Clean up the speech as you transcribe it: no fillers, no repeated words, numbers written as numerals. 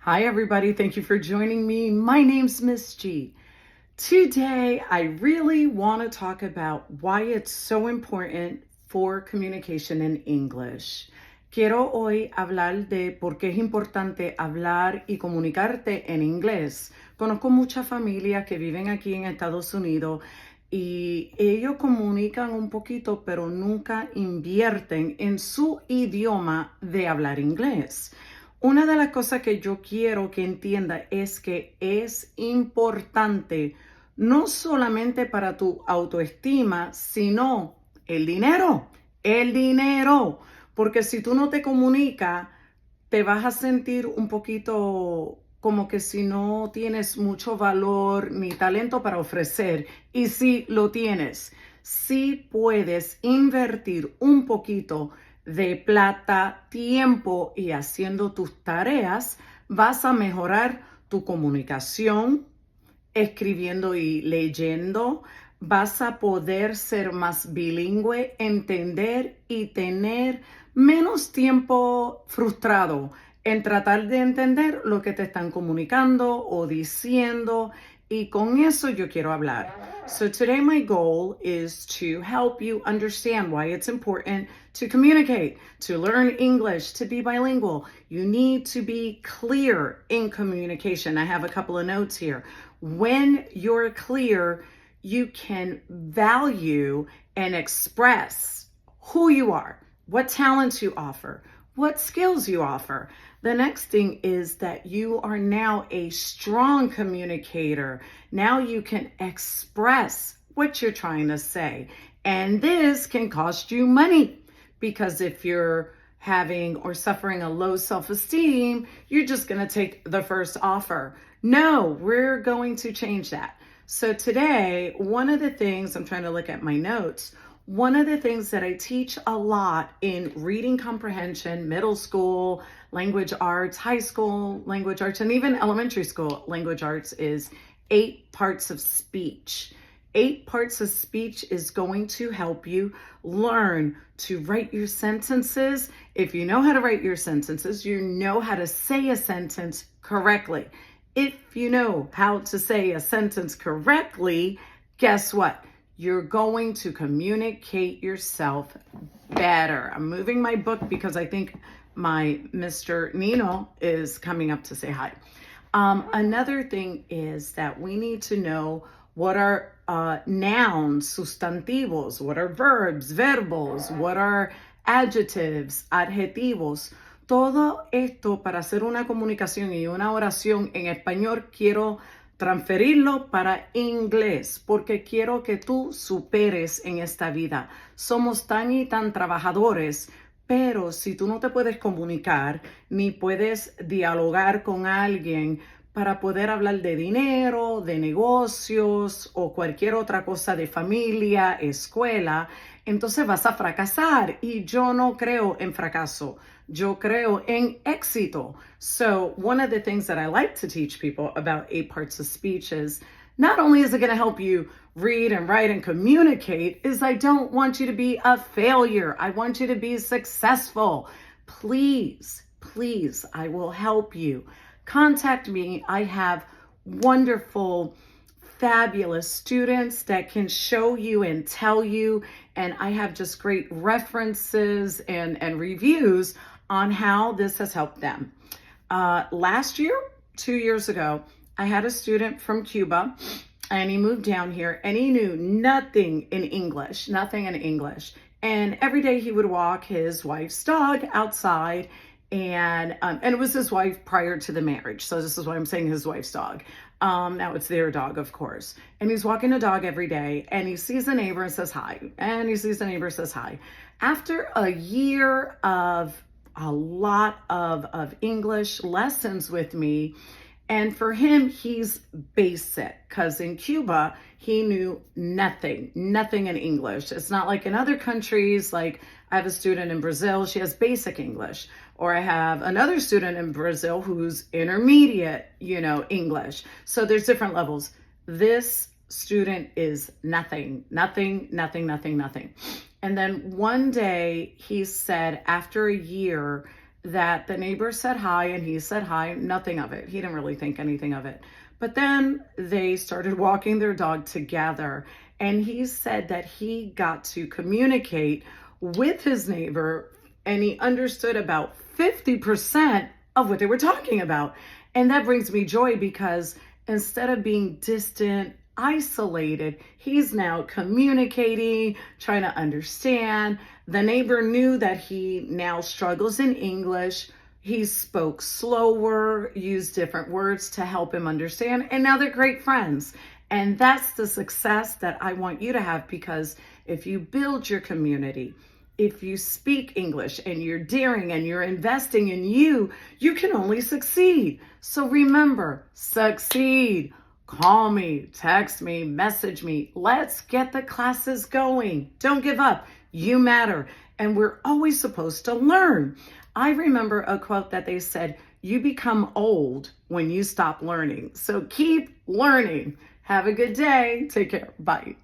Hi, everybody. Thank you for joining me. My name's Miss G. Today, I really want to talk about why it's so important for communication in English. Quiero hoy hablar de por qué es importante hablar y comunicarte en inglés. Conozco muchas familias que viven aquí en Estados Unidos y ellos comunican un poquito, pero nunca invierten en su idioma de hablar inglés. Una de las cosas que yo quiero que entienda es que es importante no solamente para tu autoestima, sino el dinero, porque si tú no te comunicas, te vas a sentir un poquito como que si no tienes mucho valor ni talento para ofrecer. Y si lo tienes, si puedes invertir un poquito de plata, tiempo y haciendo tus tareas, vas a mejorar tu comunicación, escribiendo y leyendo. Vas a poder ser más bilingüe, entender y tener menos tiempo frustrado en tratar de entender lo que te están comunicando o diciendo. Y con eso yo quiero hablar. So today my goal is to help you understand why it's important to communicate, to learn English, to be bilingual. You need to be clear in communication. I have a couple of notes here. When you're clear, you can value and express who you are, what talents you offer, what skills you offer. The next thing is that you are now a strong communicator. Now you can express what you're trying to say. And this can cost you money because if you're having or suffering a low self-esteem, you're just going to take the first offer. No, we're going to change that. So today, one of the things, I'm trying to look at my notes, one of the things that I teach a lot in reading comprehension, middle school, language arts, high school, language arts, and even elementary school language arts is 8 parts of speech. 8 parts of speech is going to help you learn to write your sentences. If you know how to write your sentences, you know how to say a sentence correctly. If you know how to say a sentence correctly, guess what? You're going to communicate yourself better. I'm moving my book because I think my Mr. Nino is coming up to say hi. Another thing is that we need to know what are nouns, sustantivos, what are verbs, verbos, what are adjectives, adjetivos. Todo esto para hacer una comunicación y una oración en español quiero transferirlo para inglés porque quiero que tú superes en esta vida. Somos tan y tan trabajadores, pero si tú no te puedes comunicar ni puedes dialogar con alguien para poder hablar de dinero, de negocios o cualquier otra cosa de familia, escuela, entonces vas a fracasar. Y yo no creo en fracaso. Yo creo en éxito. So one of the things that I like to teach people about 8 parts of speech is not only is it going to help you read and write and communicate, is I don't want you to be a failure. I want you to be successful. Please, please, I will help you. Contact me. I have wonderful, fabulous students that can show you and tell you, and I have just great references and reviews on how this has helped them. Last year, 2 years ago, I had a student from Cuba, and he moved down here, and he knew nothing in English. And every day he would walk his wife's dog outside, and it was his wife prior to the marriage. So this is why I'm saying his wife's dog. Now it's their dog, of course. And he's walking a dog every day, and he sees a neighbor and says hi. And he sees a neighbor says hi. After a year of a lot of English lessons with me, and for him, he's basic because in Cuba, he knew nothing in English. It's not like in other countries, like I have a student in Brazil, she has basic English. Or I have another student in Brazil who's intermediate, English. So there's different levels. This student is nothing. And then one day he said after a year that the neighbor said hi and he said hi, nothing of it. He didn't really think anything of it. But then they started walking their dog together, and he said that he got to communicate with his neighbor and he understood about 50% of what they were talking about. And that brings me joy because instead of being distant, isolated, he's now communicating, trying to understand. The neighbor knew that he now struggles in English. He spoke slower, used different words to help him understand, and now they're great friends. And that's the success that I want you to have, because if you build your community, if you speak English and you're daring and you're investing in you, you can only succeed. So remember, succeed. Call me, text me, message me. Let's get the classes going. Don't give up. You matter. And we're always supposed to learn. I remember a quote that they said, you become old when you stop learning. So keep learning. Have a good day. Take care. Bye.